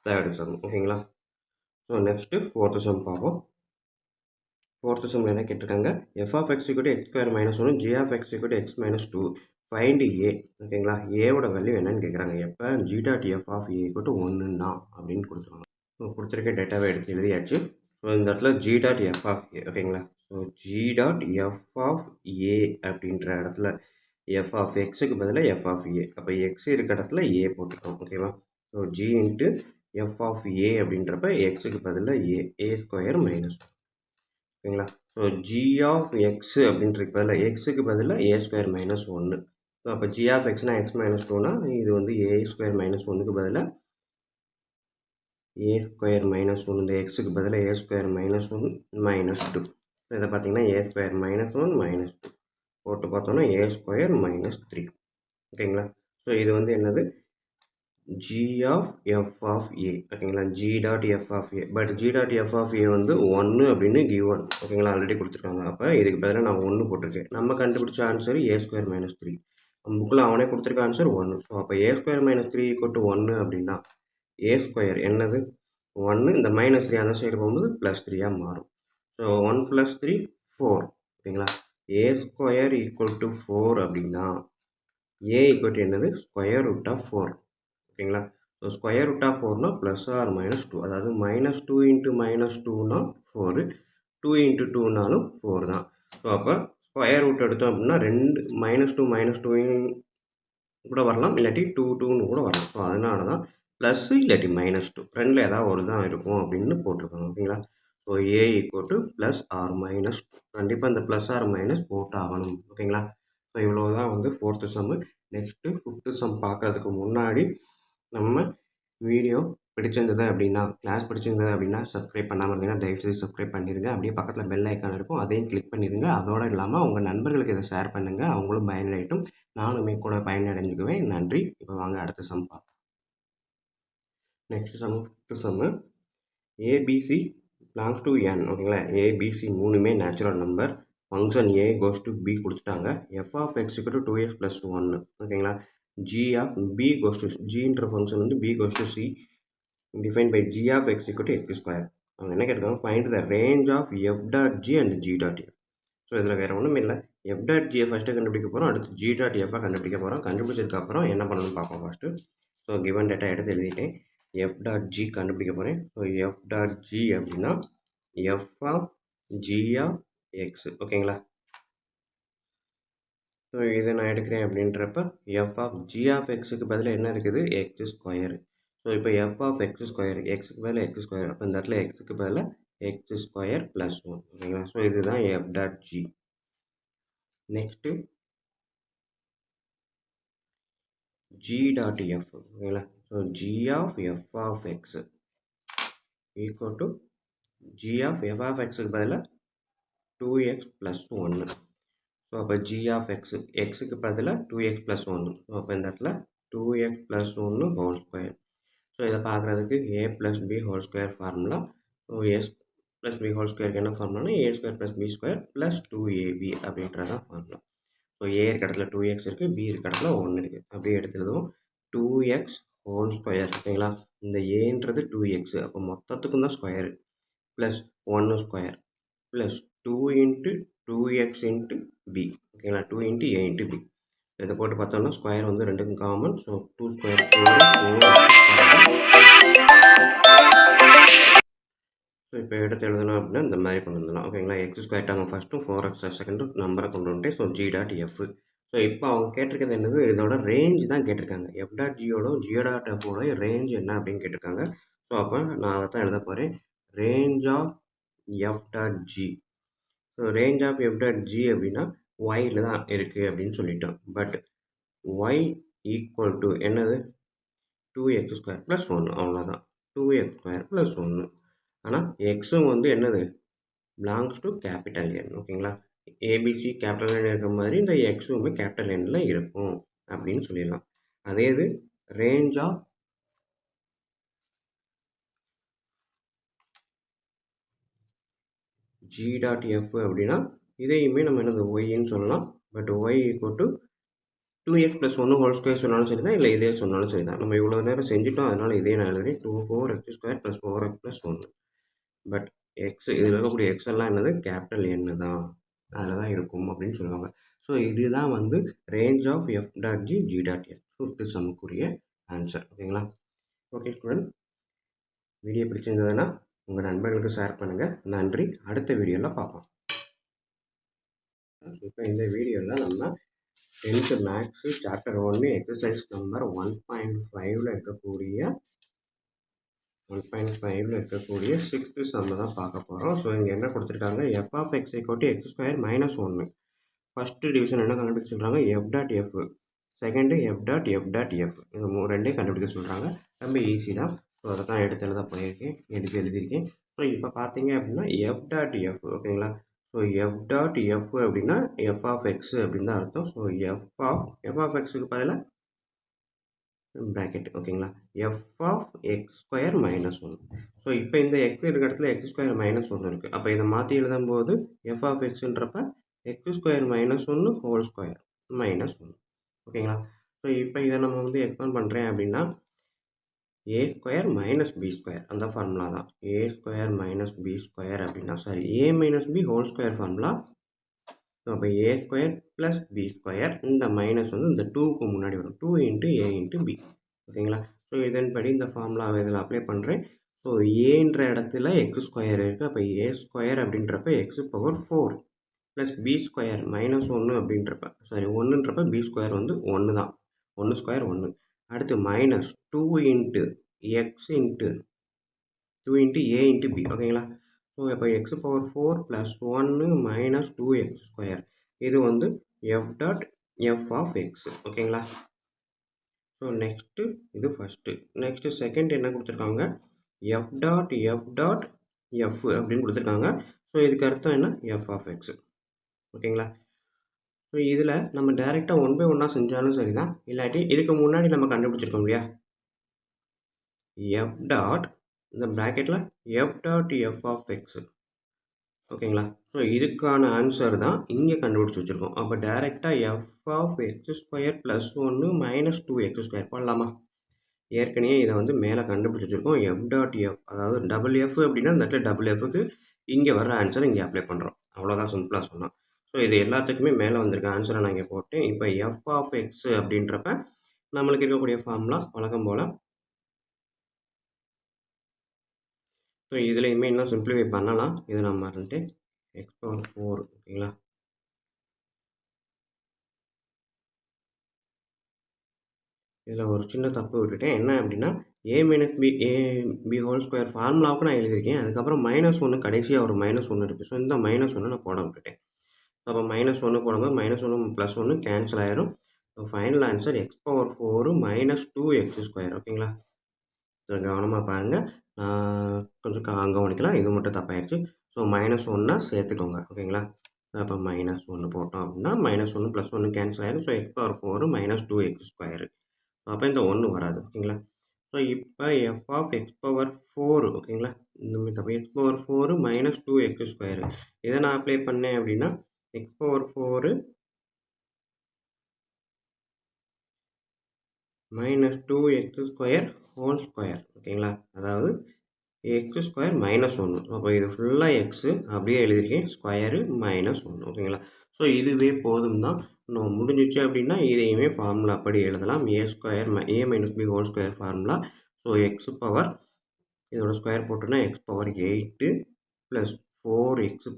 Third sum. ஓகேங்களா? So next fourth sum பார்ப்போம். Fourth சம்மில் என்ன கேட்டிருக்காங்க, f of x equal to x square minus ஒன்று, g of x equal to x minus two, find A. ஓகேங்களா? ஏவோட value என்னன்னு கேட்குறாங்க. எப்போ g dot f of A equal to ஒன்றுன்னா அப்படின்னு கொடுத்துருவாங்க. ஸோ கொடுத்துருக்க டேட்டாவை எடுத்து எழுதியாச்சு. ஸோ இந்த இடத்துல g dot f of A. ஓகேங்களா? So g dot f of A அப்படின்ற இடத்துல எஃப் ஆஃப் எக்ஸுக்கு பதிலாக எஃப் ஆஃப் ஏ. அப்போ எக்ஸ் இருக்க இடத்துல ஏ போட்டுக்கோம். ஓகேவா? So g into f of A அப்படின்றப்ப எக்ஸுக்கு பதிலாக ஏ ஸ்கொயர் மைனஸ். ஓகேங்களா? ஸோ ஜி ஆஃப் எக்ஸ் அப்படின்றதுக்கு பதிலாக எக்ஸுக்கு பதிலாக ஏ ஸ்கொயர் மைனஸ் ஒன்று. ஸோ அப்போ ஜி ஆஃப் எக்ஸ்னால் எக்ஸ் மைனஸ் டூனா இது வந்து ஏ ஸ்கொயர் மைனஸ் ஒன்றுக்கு பதிலாக ஏ ஸ்கொயர் மைனஸ் ஒன்று. இந்த எக்ஸுக்கு பதிலாக A square minus one minus two. So இதை பார்த்தீங்கன்னா A square minus one minus two போட்டு பார்த்தோன்னா ஏ ஸ்கொயர் மைனஸ் த்ரீ. ஓகேங்களா? ஸோ இது வந்து என்னது, g of f of A. ஓகேங்களா? G dot f of A. But g dot f of A வந்து ஒன்று அப்படின்னு கிவன். ஓகேங்களா? ஆல்ரெடி கொடுத்துருக்காங்க. அப்போ இதுக்கு பதிலாக நான் ஒன்று போட்டிருக்கேன். நம்ம கண்டுபிடிச்ச answer A square minus three. புக்கில் அவனே கொடுத்துருக்க ஆன்சர் ஒன்று. ஸோ அப்போ A square minus three equal to ஒன்று அப்படின்னா ஏ ஸ்கொயர் என்னது ஒன்று, இந்த மைனஸ் த்ரீ அந்த சைடு போகும்போது ப்ளஸ் த்ரீயாக மாறும். ஸோ 1 + 3 4. ஓகேங்களா? ஏ ஸ்கொயர் ஈக்குவல் டு 4 அப்படின்னா ஏ ஈக்குவல் டு என்னது, ஸ்கொயர் ரூட் ஆஃப் 4. ஓகேங்களா? ஸோ ஸ்கொயர் ரூட் ஆஃப் 4னா ப்ளஸ் ஆர் மைனஸ் டூ. அதாவது மைனஸ் டூ இன்ட்டு மைனஸ் டூனா 4, 2 இன்ட்டு டூனாலும் 4 தான். ஸோ அப்போ ஸ்கொயர் ரூட் எடுத்தோம் அப்படின்னா ரெண்டு மைனஸ் டூ கூட வரலாம், இல்லாட்டி 2 கூட வரலாம். ஸோ அதனால தான் ப்ளஸ் இல்லாட்டி மைனஸ் டூ ரெண்டில் ஏதாவது ஒரு தான் இருக்கும் அப்படின்னு போட்டிருக்காங்க. ஓகேங்களா? So a equal to plus or minus two. கண்டிப்பாக இந்த ப்ளஸ் ஆர் மைனஸ் போட்டு ஆகணும். ஓகேங்களா? ஸோ இவ்வளோ தான் வந்து ஃபோர்த்து சம்மு. நெக்ஸ்ட்டு ஃபிஃப்த்து சம் பார்க்குறதுக்கு முன்னாடி நம்ம வீடியோ பிடிச்சிருந்தது அப்படின்னா, கிளாஸ் பிடிச்சிருந்தது அப்படின்னா சப்ஸ்கிரைப் பண்ணாமல் இருந்தீங்கன்னா தயவுசெய்து சப்ஸ்கிரைப் பண்ணிடுங்க. அப்படியே பக்கத்தில் பெல் ஐக்கான் இருக்கும், அதையும் கிளிக் பண்ணிடுங்க. அதோடு இல்லாமல் உங்கள் நண்பர்களுக்கு இதை ஷேர் பண்ணுங்கள், அவங்களும் பயனடையட்டும், நானுமே கூட பயனடைஞ்சுக்குவேன். நன்றி. இப்போ வாங்க அடுத்த சம் பார்ப்போம். Next sum fifth sum. ABC belongs to N. ஓகேங்களா? ஏபிசி மூணுமே natural number. Function A goes to B கொடுத்துட்டாங்க. F of x equal to 2x + 1. ஓகேங்களா? G of B goes to ஜின்ற ஃபங்க்ஷன் வந்து B goes to C define by g of x equal to x square. அவங்க என்ன கேட்டிருக்காங்க, find the range of f dot g and g dot f. So இதில் வேறு ஒன்றும் இல்லை, F dot ஜியை first கண்டுபிடிக்க போகிறோம், அடுத்து ஜி டாட் எஃப்பாக கண்டுபிடிக்க போகிறோம். கண்டுபிடிச்சதுக்கப்புறம் என்ன பண்ணணும்னு பார்ப்போம் ஃபஸ்ட்டு. ஸோ கிவன் டேட்டா எடுத்து எழுதிட்டேன். எஃப் டாட் ஜி கண்டுபிடிக்க போகிறேன். ஸோ எஃப் டாட் ஜி அப்படின்னா f of g of x. ஓகேங்களா? ஸோ இதை நான் எடுக்கிறேன் அப்படின்றப்ப எஃப் ஆஃப் ஜி ஆஃப் எக்ஸுக்கு பதிலாக என்ன இருக்குது, எக்ஸ் ஸ்கொயர். ஸோ இப்போ எஃப் ஆஃப் எக்ஸ் ஸ்கொயர், எக்ஸுக்கு பதிலாக எக்ஸ் ஸ்கொயர். அப்போ இந்த இடத்துல எக்ஸுக்கு பதிலாக எக்ஸ் ஸ்கொயர் ப்ளஸ் 1. ஓகேங்களா? ஸோ இதுதான் f dot g. Next g dot f. ஓகேங்களா? So g of f of x equal to g of f of எக்ஸுக்கு பதிலாக 2x + 1. ஸோ அப்போ ஜி ஆஃப் எக்ஸு, எக்ஸுக்கு பதிலாக 2x + 1. ஸோ அப்போ இந்த இடத்துல 2x + 1 ஹோல் ஸ்கொயர். ஸோ இதை பார்க்குறதுக்கு a + b whole square formula. So s + b whole ஸ்கொயருக்கு என்ன ஃபார்முலானா a² + b² + 2ab அப்படின்றதான் ஃபார்முலா. ஸோ a இருக்க இடத்துல 2x இருக்குது, b இருக்க இடத்துல 1 இருக்குது. அப்படியே எடுத்துருவோம். 2x whole square. ஓகேங்களா? இந்த ஏன்றது 2x, அப்போ மொத்தத்துக்கும் தான் square, plus 1 square plus 2 into 2x into b. ஓகேங்களா? 2 இன்ட்டு a இன்ட்டு b. இதை போட்டு பார்த்தோம்னா ஸ்கொயர் வந்து ரெண்டுக்கும் காமன். So 2 square 4. ஸோ இப்போ எடுத்து எழுதணும் அப்படின்னா இந்த மாதிரி கொண்டு வந்துடலாம். ஓகேங்களா? எக்ஸ் ஸ்கொயர் டேர்ம் ஃபஸ்ட்டும் 4x செகண்டும் நம்பரை கொண்டு வந்துட்டு so g dot f. So இப்போ அவங்க கேட்டிருக்கிறது என்னது, இதோட ரேஞ்ச் தான் கேட்டிருக்காங்க. எஃப் டாட் ஜியோட ஜி டாட் எஃபோட ரேஞ்ச் என்ன அப்படின்னு கேட்டிருக்காங்க. ஸோ அப்போ நான் அதை தான் எழுத போகிறேன். Range of f dot g. So range of f dot g அப்படின்னா ஒயில் தான் இருக்குது அப்படின்னு சொல்லிட்டோம். பட் ஒய் ஈக்குவல் டு என்னது, 2x² + 1. அவ்வளோதான், 2x² + 1. ஆனால் எக்ஸும் வந்து என்னது, பிலாங்ஸ் டு கேபிட்டல் என். ஓகேங்களா? ஏபிசி கேபிட்டல் என் இருக்கிற மாதிரி இந்த எக்ஸுமே கேபிட்டல் எண்ணில் இருக்கும் அப்படின்னு சொல்லிடலாம். அதே இது range of g dot f அப்படின்னா இதையுமே நம்ம என்னது ஒய்ன்னு சொல்லலாம். But y equal to 2x + 1 whole square சொன்னாலும் சரி தான், இல்லை இதே சொன்னாலும் சரி தான். நம்ம இவ்வளோ நேரம் செஞ்சுட்டோம், அதனால் இதே நான் எழுதுறேன். 4x² + 4x + 1. பட் இதில் இருக்கக்கூடிய எக்ஸ் எல்லாம் என்னது, கேபிட்டல் என்னு தான், அதில் தான் இருக்கும் அப்படின்னு சொல்லுவாங்க. ஸோ இதுதான் வந்து range of f.g g.f fifth சம்முக்குரிய ஆன்சர். ஓகேங்களா? ஓகே ஸ்டூடெண்ட், வீடியோ பிடிச்சிருந்ததுன்னா உங்கள் நண்பர்களுக்கு ஷேர் பண்ணுங்கள். நன்றி. அடுத்த வீடியோவில் பார்ப்போம். இப்போ இந்த வீடியோவில் நம்ம 10th maths chapter 1 exercise number 1.5ல் இருக்கக்கூடிய 6th சம் தான் பார்க்க போகிறோம். ஸோ இங்கே என்ன கொடுத்துருக்காங்க, f(x) = x² - 1. ஃபஸ்ட்டு டிவிஷன் என்ன கண்டுபிடிக்க சொல்கிறாங்க, f.f, செகண்டு f.f. இந்த ரெண்டையும் கண்டுபிடிக்க சொல்கிறாங்க. ரொம்ப ஈஸி தான். ஸோ அதை தான் எடுத்து எழுதியிருக்கேன். ஸோ இப்போ பார்த்தீங்க அப்படின்னா f.f. ஓகேங்களா? ஸோ f.f அப்படின்னா f(x) அப்படின்னு தான் அர்த்தம். ஸோ f(x)க்கு பதிலாக ப்ராக்கெட். ஓகேங்களா? f(x² - 1). ஸோ இப்போ இந்த x இருக்கிற இடத்துல x² - 1 இருக்குது. அப்போ இதை மாற்றி எழுதும்போது f(x)ன்றப்ப x² - 1 ஹோல் ஸ்கொயர் -1. ஓகேங்களா? ஸோ இப்போ இதை நம்ம வந்து எக்ஸ்பேண்ட் பண்ணுறேன் அப்படின்னா a² - b² அந்த ஃபார்முலா தான். a² - b² அப்படின்னா a - b whole square formula. So அப்போ a² + b², இந்த மைனஸ் வந்து இந்த 2க்கு முன்னாடி வரும், 2 × a × b. ஓகேங்களா? ஸோ இதன்படி இந்த ஃபார்முலாவை இதில் அப்ளை பண்ணுறேன். ஸோ ஏன்ற இடத்துல x² இருக்குது. அப்போ a² அப்படின்றப்ப x⁴ ப்ளஸ் b² -1 அப்படின்றப்ப 1ன்றப்ப b² வந்து 1 தான். 1² 1. அடுத்து மைனஸ் 2 × x × 2 × a × b. ஓகேங்களா? ஸோ இப்போ x⁴ + 1 - 2x². இது வந்து f.f(x). ஓகேங்களா? ஸோ நெக்ஸ்ட்டு இது ஃபஸ்ட்டு. நெக்ஸ்ட்டு செகண்ட் என்ன கொடுத்துருக்காங்க, f.f அப்படின்னு கொடுத்துருக்காங்க. ஸோ இதுக்கு அர்த்தம் என்ன, f(x). ஓகேங்களா? ஸோ இதில் நம்ம டைரெக்டாக 1 by 1 செஞ்சாலும் சரி தான், இல்லாட்டி இதுக்கு முன்னாடி நம்ம கண்டுபிடிச்சிருக்கோம் இல்லையா, f. இந்த ப்ராக்கெட்டில் f.f(x). ஓகேங்களா? ஸோ இதுக்கான ஆன்சர் தான் இங்கே கண்டுபிடிச்சி வச்சுருக்கோம். அப்போ டைரெக்டாக f(x² + 1 - 2x²) போடலாமா? ஏற்கனவே இதை வந்து மேலே கண்டுபிடிச்சி வச்சுருக்கோம். f.f, அதாவது f அப்படின்னா இந்த இடத்துல f-க்கு இங்கே வர்ற ஆன்சரை இங்கே அப்ளை பண்ணுறோம். அவ்வளோதான், சிம்பிளாக சொன்னோம். ஸோ இது எல்லாத்துக்குமே மேலே வந்திருக்க ஆன்சரை நான் இங்கே போட்டேன். இப்போ f(x) அப்படின்றப்ப நம்மளுக்கு இருக்கக்கூடிய ஃபார்முலா வழக்கம் போல். ஸோ இதுலேயுமே இன்னும் சிம்பிளிஃபை பண்ணலாம். இதை நான் மறந்துட்டேன். x⁴. ஓகேங்களா? இதில் ஒரு சின்ன தப்பு விட்டுட்டேன். என்ன அப்படின்னா a - b ஹோல் ஸ்கொயர் ஃபார்முலாவுக்கு நான் எழுதியிருக்கேன். அதுக்கப்புறம் -1 கடைசியாக ஒரு -1 இருக்குது. ஸோ இந்த -1 நான் போட விட்டுட்டேன். அப்போ -1 போடும்போது -1 + 1 கேன்சல் ஆயிரும். So final answer x⁴ - 2x². ஓகேங்களா? ஸோ கவனமாக பாருங்கள். கொஞ்சம் கவனிக்கலாம், இது மட்டும் தப்பாயிடுச்சு. ஸோ -1 சேர்த்துக்கோங்க. ஓகேங்களா? அப்போ -1 போட்டோம் அப்படின்னா -1 + 1 கேன்சல் ஆயிடும். So x⁴ - 2x². அப்போ இந்த 1 வராது. ஓகேங்களா? ஸோ இப்போ f(x⁴). ஓகேங்களா? இந்த x⁴ - 2x². இதை நான் அப்ளை பண்ணேன் அப்படின்னா x⁴ - 2x² ஹோல் ஸ்கொயர். ஓகேங்களா? அதாவது x² -1. அப்போ இது ஃபுல்லாக எக்ஸு அப்படியே எழுதியிருக்கேன், ஸ்கொயரு -1. ஓகேங்களா? ஸோ இதுவே போதும் தான். இன்னும் முடிஞ்சிச்சு அப்படின்னா இதையுமே ஃபார்முலா அப்படி எழுதலாம். a - b whole square formula. So x⁴ இதோட ஸ்கொயர் போட்டோன்னா x⁴ 8 + 4x⁴ -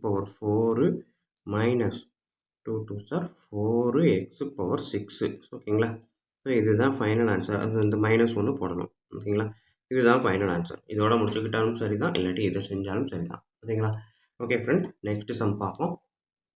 2 2s 4x⁴ 6. ஓகேங்களா? ஸோ இதுதான் ஃபைனல் ஆன்சர். அது இந்த -1 போடணும். ஓகேங்களா? இதுதான் ஃபைனல் ஆன்சர். இதோட முடிச்சுக்கிட்டாலும் சரி தான், இல்லாட்டி இதை செஞ்சாலும் சரி தான். ஓகேங்களா? ஓகே ஃப்ரெண்ட், நெக்ஸ்ட் சம் பார்ப்போம்.